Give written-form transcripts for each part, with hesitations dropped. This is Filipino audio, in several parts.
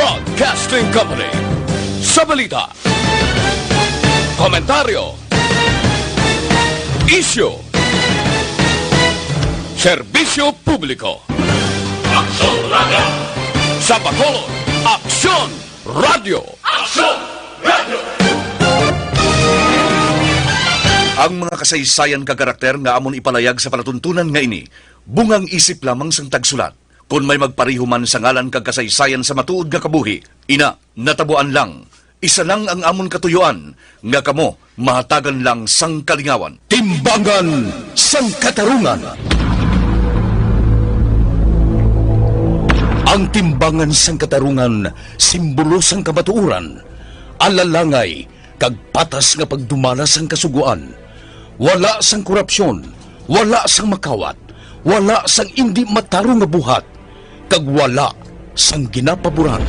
Broadcasting Company. Sa balita, komentaryo, issue, serbisyo publiko. Aksyon Radio! Sa Bacolod, Aksyon Radio! Aksyon Radio! Ang mga kasaysayan kagarakter nga amon ipalayag sa palatuntunan nga ini, bungang isip lamang sang tagsulat. Kung may magpariho man sa ngalan kag kasaysayan sa matuod nga kabuhi, ina, natabuan lang. Isa lang ang amon katuyuan, nga kamo mahatagan lang sang kalingawan. Timbangan sang katarungan. Ang timbangan sang katarungan, simbolo sang kamatuuran. Alalangay, kag patas nga pagdumala sang kasuguan. Wala sang korupsyon, wala sang makawat, wala sang indi matarong nga buhat, kag wala sang ginapaboran.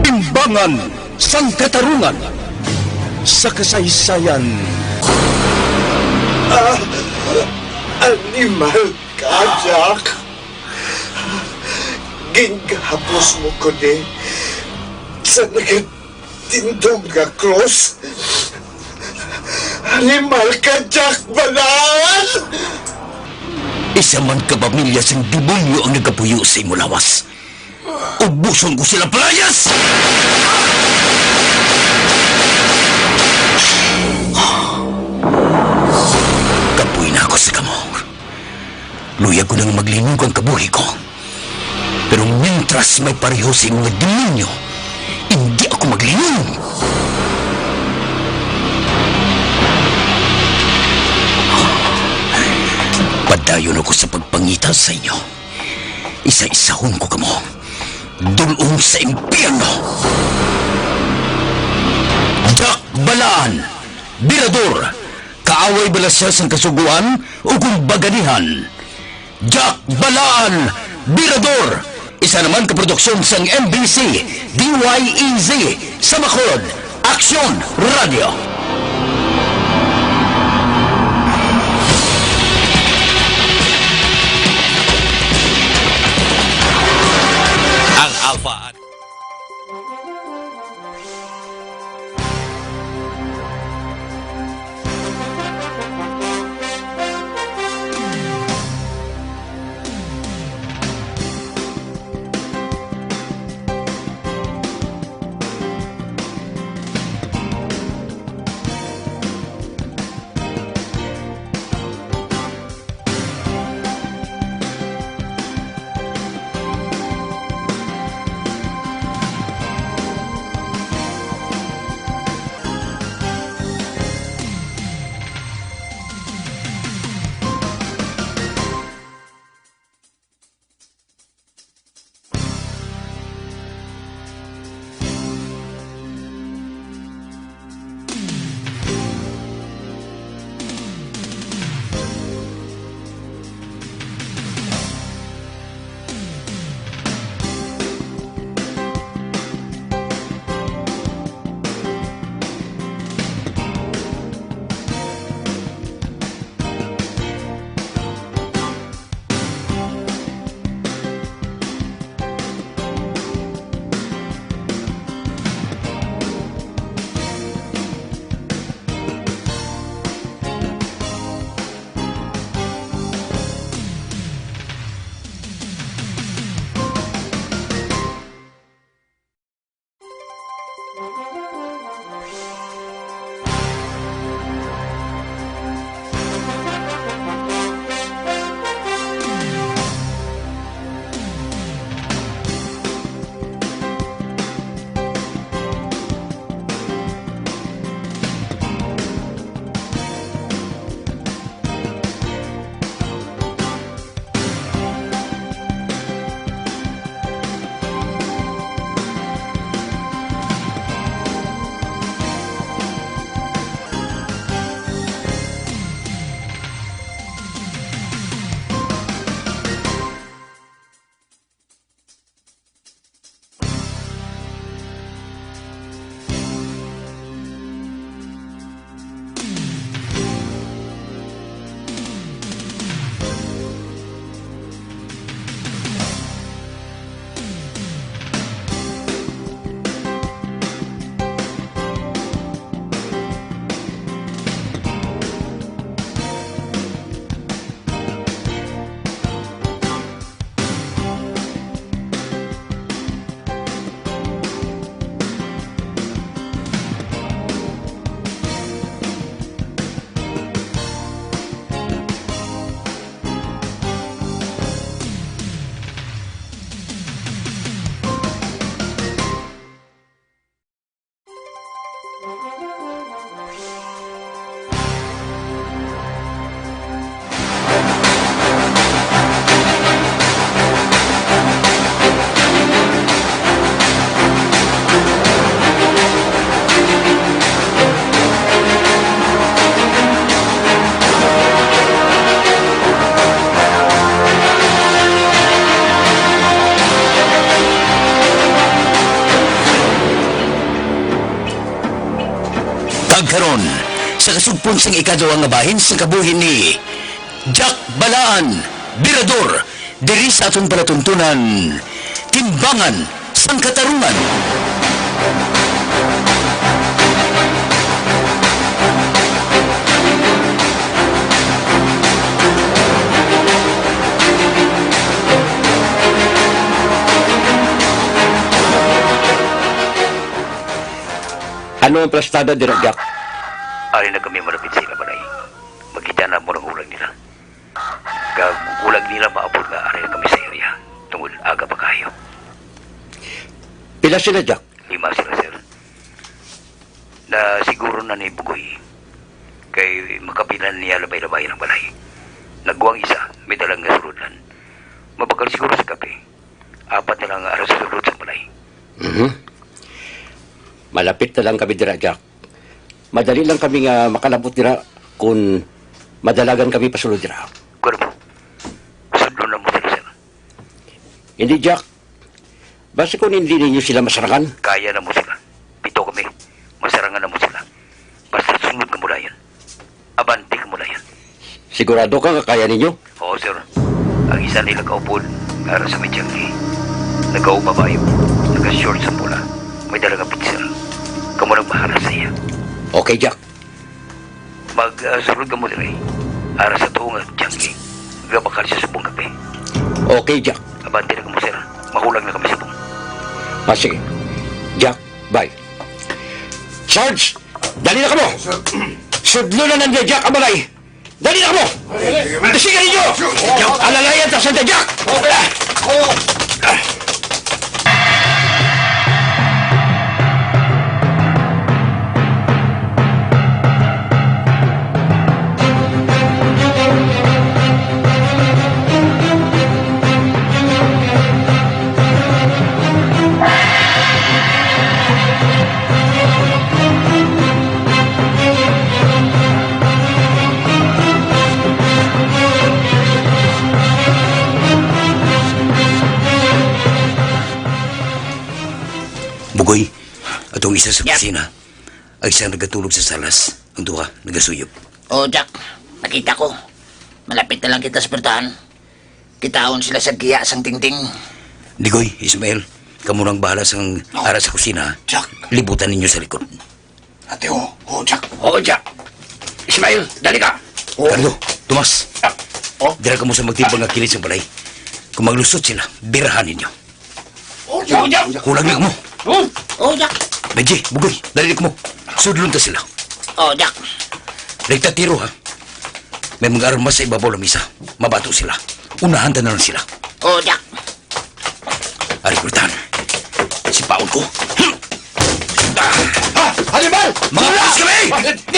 Timbangan sang katarungan sa kasaysayan. Animal ka, Jack. Ginghapos mo ko ni sa nagatindong nga cross. Animal ka, Jack Balan! Isa man ka pamilya sang demonyo ang nagapuyo sa imo lawas. Ubuson ko sila palayas! Kapuy na ako sa kamo. Luya ko nang maglinog ang kabuhi ko. Pero mientras may pareho sa mga demonyo, hindi ako maglinog. Padayon ako sa pagpangita sa inyo. Isa-isahon ko kamo. Dulong sa impyerno. Jack Balaan, Birador, kaaway bala siya sa kasuguan o kung baganihan. Jack Balaan, Birador, isa naman kaproduksyon sang MBC, DYEZ, sa Bacolod, Aksyon Radio. Ang Alpha at karon sa kasugpon sang ikaduha nga bahin sa kabuhi ni Jack Balaan, Birador, diri sa atong palatuntunan, Timbangan sang Katarungan. Ano ang plastada, Direk Jack? Ari na kami malapit sa ila balay. Magkita na mo ng ulag nila. Kag ulag nila maabot nga ari na kami sa area. Tungod aga pa kayo. Pila sila, Jack? 5 sila, sir. Na siguro na ni Bugoy. Kay makapilan niya labay-labay ng balay. Nagwang isa, may dalang nga suludlan. Mabakal siguro sa kape. 4 na lang aras sa sulod sa balay. Malapit na lang kami, Direk Jack. Madali lang kami nga makalabot dira kung madalagan kami pasulod dira. Kuwarbo, sudlo na mo sila, sir. Hindi, Jack. Basta kung hindi ninyo sila masarangan, Kaya na mo sila. 7 kami. Masarangan na mo sila. Basta sunod ka mula yan. Abante ka mula yan. sigurado ka nga kaya ninyo? Oo, sir. Ang isa nila kaupod, para sa may tiyangki. Nagkaubabayo, nagka-short sa pula. May dalagang pitsir. Kamu nang bahala sa iya. Okay, Jack. Mag-surod ka mo dire. Ara sa tuong at tiyangki. Gabakal siya sa buong kape. Okay, Jack. Abante na ka mo, sir. Mahulang na kami sa buong. Sige. Jack, bye. Sarge! Dali na ka mo! Sudlo na nandiyan, Jack, ang balay! Dali na ka mo! Sige ninyo! Alalayan ta sa Jack! Bugoy, atong isa sa kusina. Ang isa nagatulog sa salas. Ang duha, nagasuyop. Oh, Jack. Nakita ko. Malapit na lang kita sa pertahan. Kitaon sila sa giya sang tingting. Digoy, Ismael, kamu nang bahala sang ara sa kusina. Jack. Libutan ninyo sa likod. Ate, Jack. Oo, Jack. Ismael, dali ka! Carlo, Tomas. Oh. Dira ka mo sa magtimbang nga kilit sa balay. Kung maglusot sila, birahan ninyo. Jack! Kulang na ka mo. Oh, Jack. Benji, Bugoy, dali ka mo. Sudlon ta sila. Oh, Jack. Rekta tiro, ha? May mga armas sa ibabaw ng misa. Mabato sila. Unahan ta na lang sila. Oh, Jack. Ari, Kurtan. Si Paul ko. Hannibal! Mga pulis kami! Animal!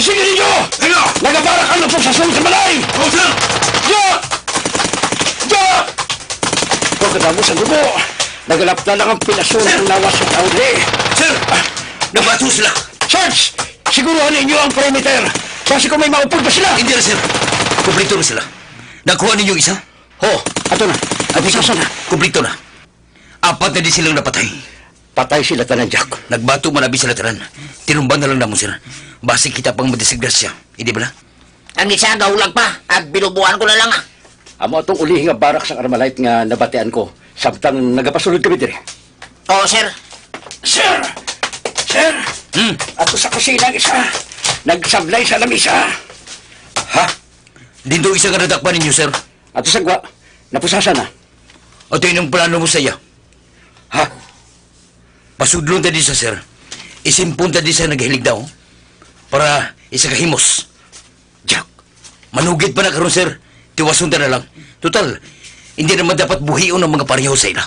Sige ninyo! Ano? Nagabara ka na po sa sulod sa balay! Oh, sir! Jack! Jack! Pagkatapos sa dugo, nagalap na lang ang pinasun ng lawas sa tauli. Sir! Nabato sila! Sarge! Siguruhan ninyo ang perimeter. Kasi kung may maupod pa sila. Hindi na, sir. Kumplito na sila. Nakuha ninyo isa? Oh, ato na. At isasa na. Kumplito na. 4 na din silang napatay. Patay sila tanan, Jack. Nagbato manabi sila tanan. Tinumban na lang namon sila. Basi kita pang madisigrasya. Hindi ba na? Ang isa gaulag pa. At binubuhan ko na lang ah. Amo atong ulihi nga barak sa Armalite nga nabatean ko. Samtang nagapasulod kami dire. Oh, sir. Sir! Sir! Ato sa kusina ang isa. Nagsablay sa lamisa. Ha? Dindo isa ka nadakpan ninyo, sir. Ato sa gwa. Napusasa na. O ito yung plano mo sa iya. Ha? Pasudlon ta di sa, sir. Isimpun ta di sa naghilig daw. Para isa kahimos. Jack, manugid pa na karon, sir. Tiwason ta na lang. Total, hindi naman dapat buhion ng mga pareho sa ila.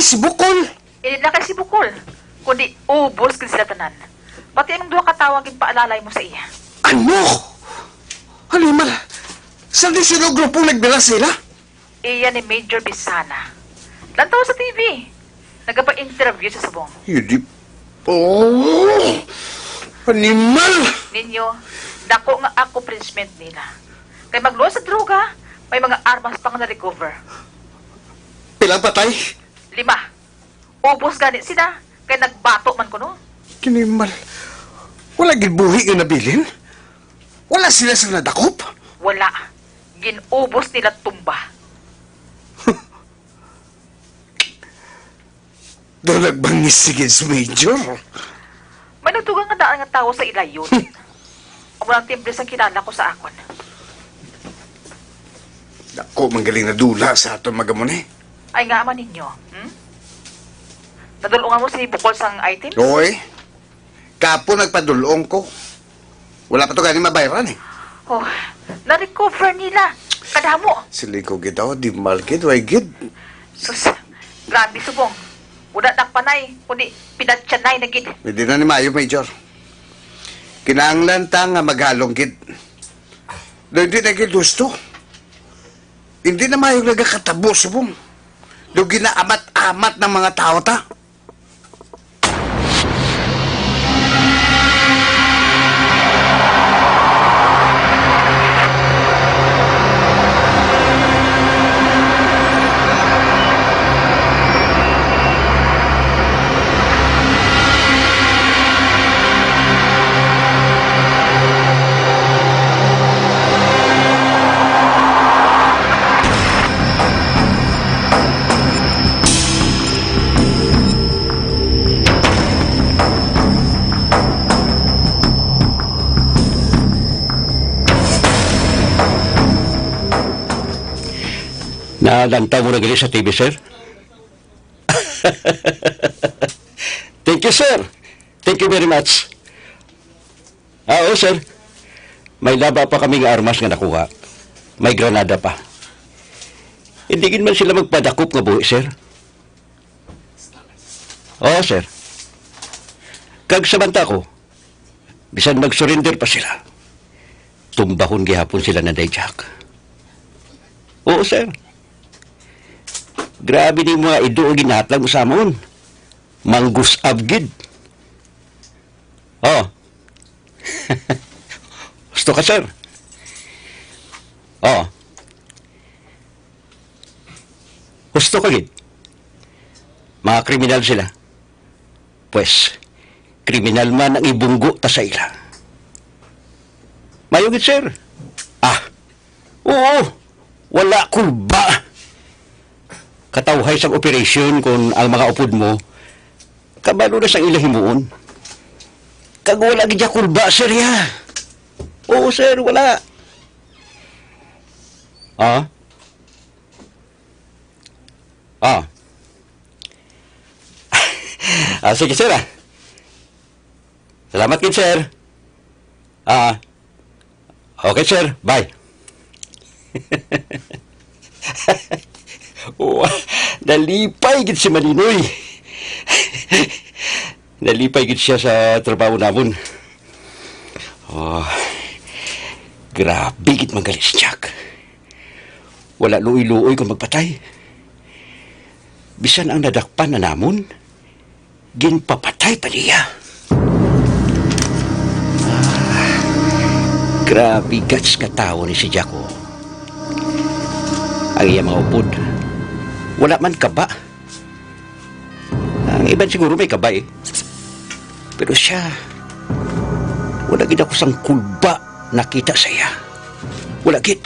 si Bukol. Hindi na kay si Bukol, kundi ubos gid sila tanan. Pati anong duha katawagin paalalay mo sa iya. Ano? Halimal, saan din sila grupong nagdala sila? Iya ni Major Bisana. Lantaw sa TV. Nagapa-interview sa subong. Hindi. Oh! Animal! Ninyo, dako nga ako principal nila. Kay magluwas sa droga, may mga armas pang na-recover. Pilang patay? 5. Ubos gani sila, kay nagbato man ko no. Animal. Wala gibuhi nga nabilin? Wala sila sa nadakop? Wala. Ginubos nila tumba. Doon nagbangis sige si Major. May nagtugang nga daan nga tao sa ilayon. Amo lang timbres ang kilala ko sa akon. Dako, manggaling na dula sa aton magamon eh. Ay nga man ninyo, Nadulungan mo si Bukol sang item? Oy, kapo nagpadulong ko. Wala pa to gani mabayaran eh. Oh, na-recover nila. Kadamo. Sili ko gitaw, di malkid, way gid. Sus, grabe subong. Una nakpanay, kundi pinatsanay na gid. Hindi na ni Mayo, Major. Kinahanglan ta nga maghalong gid. Do hindi na gid gusto. Hindi na Mayo nagakatabo subong. Do ginaamat-amat ng mga tao ta. Nalantaw mo na gini sa TV, sir? Thank you, sir. Thank you very much. Oo, sir. May laba pa kaming armas nga nakuha. May granada pa. Hindi gin man sila magpadakop nga buhi, sir. Oo, sir. Kag sabanta ko, bisan mag-surrender pa sila. Tumbahon gihapon sila na Jack. Oo, sir. Grabe ni mga ido o ginatlang sa amon. Manggus abgid. Oh. Gusto ka, sir? Oh. Gusto ka, gid? Mga kriminal sila. Pues, kriminal man ang ibunggo ta sa ila. Mayugid, sir. Ah. Oo. Wala kulba. Katawhay sa operasyon kung ang mga upod mo, kabalo na sa ilahimuon. Kag wala gidya kulba, sir, ya. Oo, sir, wala. Ah? Ah. Sige, sir, ah. Salamat, kid, sir. Ah. Okay, sir. Bye. Oh, nalipay gid si Malinoy. Nalipay gid siya sa trabaho namon. Oh, grabe gid manggali si Jack. Wala luoy-luoy kung magpatay. Bisan ang nadakpan na namon, ginpapatay pa niya. Grabe gats katao ni si Jack. Oh. Ang iya mga upod, wala man kaba. Ang iban siguro may kaba eh. Pero siya, wala gid ako sang kulba nakita sa iya. Wala gid.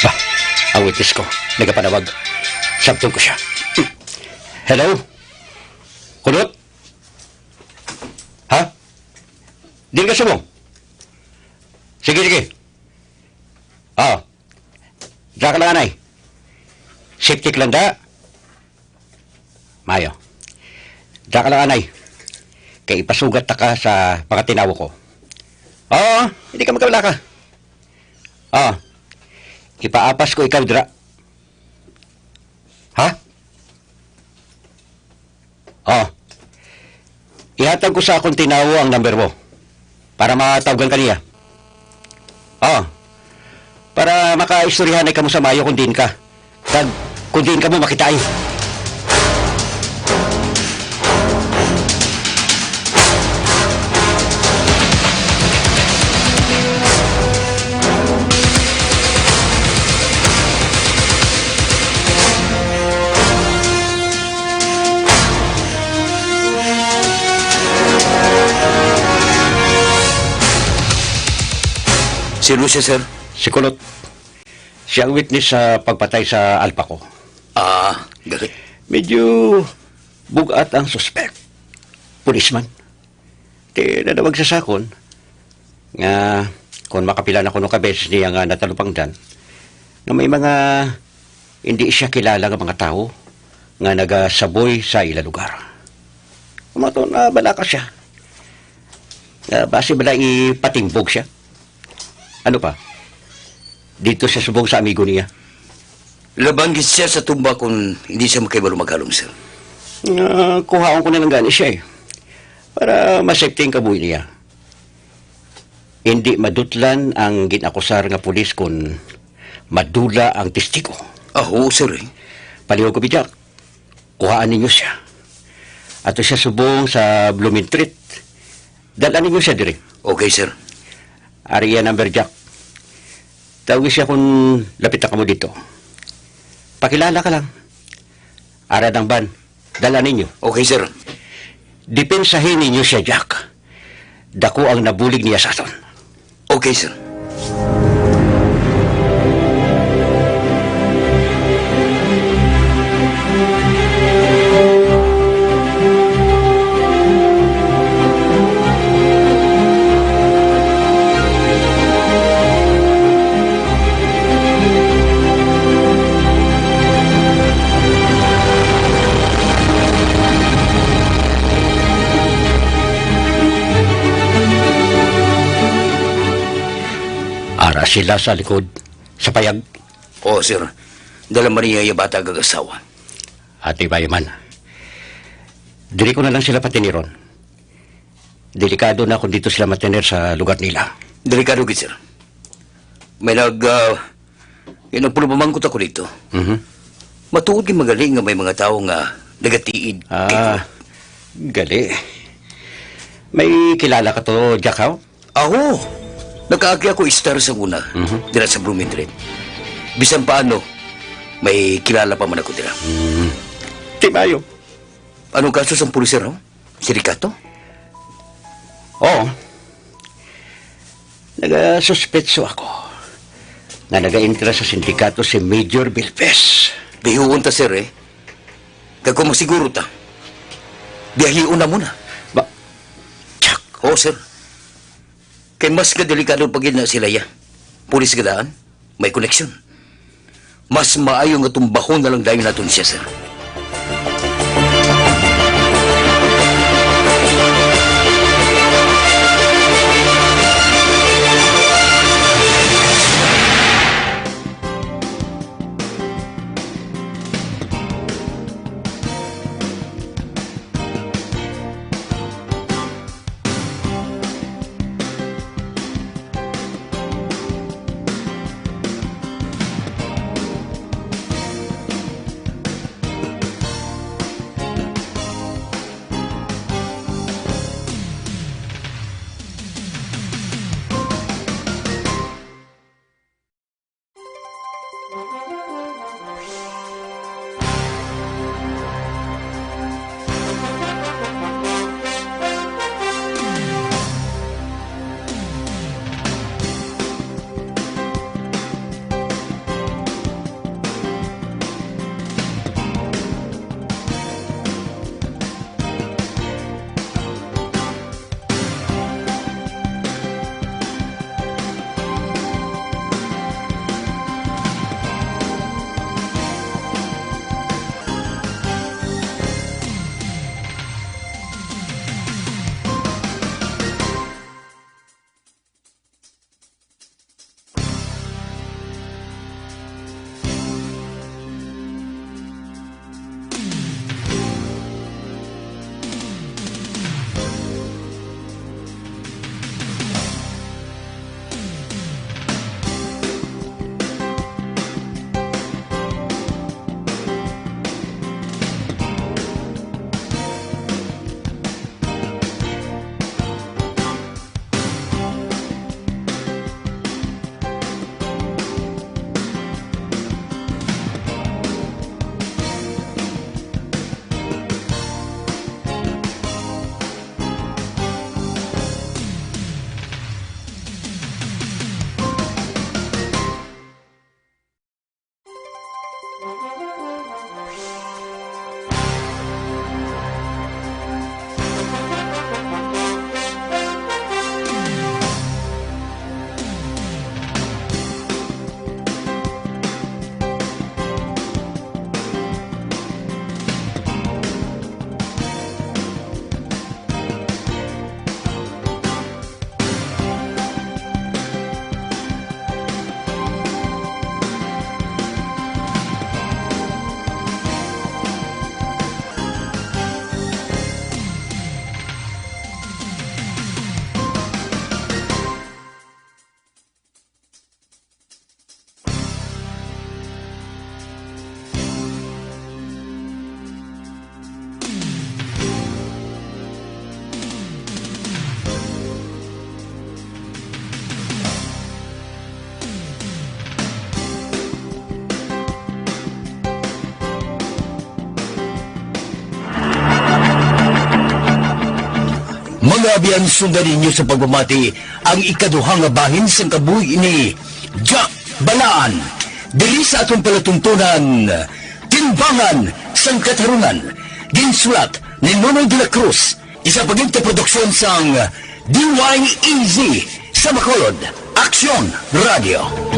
Bah, ang witness ko, nagapanawag. Sabtong ko siya. Hello? Kulot? Ha? Dili ka sumong? Sige, sige. Oo. Diyan ka lang, anay. Safety lang da. Mayo. Diyan ka lang, anay. Kaya ipasugat ta ka sa mga tinawo ko. Oo, hindi ka magkabala ka. Oo. Ipaapas ko ikaw, dira. Ha? Ihatag ko sa akong tinawo ang number mo para matawagan ka niya. Oo. Para makaistoryahan ay kamo sa mayo kung diin ka. Kag kung diin ka mo makitay. Sino siya, sir? Si Kulot. Siya ang witness sa pagpatay sa alpa ko. Galit. Medyo bugat ang suspect. Pulisman. Di nadawag sa sakon nga kung makapila na ko nung kabeses niya nga natalupangdan na may mga hindi siya kilala nga mga tao nga nagasaboy sa ila lugar. Kumato na balaka siya. Base bala ipatimbog siya. Ano pa? Dito siya subong sa amigo niya. Labanggit siya sa tumba kung hindi siya makaibalo maghalong, sir. Kuhaon ko na lang gani siya eh. Para masafety ang kabuhi niya. Hindi madutlan ang ginakusar nga pulis kung madula ang testigo. Oo, sir. Palihog ko bijak. Kuhaan ninyo siya. Ato siya subong sa Blooming Street. Dalan ninyo siya dire. Okay, sir. Area number Jack. Tawag siya kung lapit na ka mo dito. Pakilala ka lang. Arad ang ban. Dala ninyo. Okay, sir. Depensahin ninyo siya, Jack. Dako ang nabulig niya sa aton. Okay, sir. Ara sila sa likod. Sa payag. Oo, sir. Dala man niya yung bata gagasawa. Ate Bayaman. Dili ko na lang sila patiniron. Delikado na kung dito sila matinir sa lugar nila. Delikado gid, sir. May nagpulupamangkot ako dito. Matuod yung magaling nga may mga tao nga nagatiid. Gali. May kilala ka to, Jack, how? Ako. Nakaagi ako star sa una. Dira sa Blooming Street. Bisan paano, may kilala pa man ako dira. Timayo. Anong kaso sa pulisero? Sirikato? Oo. Nagasuspetso ako na nag-intra sa sindikato si Major Bilpes. Bihuon ta, sir, Kag kung masiguro ta, biyahiun na muna. Jack. Oo, sir. Kay mas kadelikado pagin na sila ya. Pulis gadaan, may koneksyon. Mas maayo nga tumbahon na lang dahil natin siya, sir. Mga biyansundan ninyo sa pagmamati ang ikaduhang nga bahin sang kabuhi ni Jack Balaan. Diri sa atong palatuntunan, Timbangan sang Katarungan. Ginsulat ni Nonoy de la Cruz. Isa paginta produksyon sang DYEZ sa Bacolod. Aksyon Radio.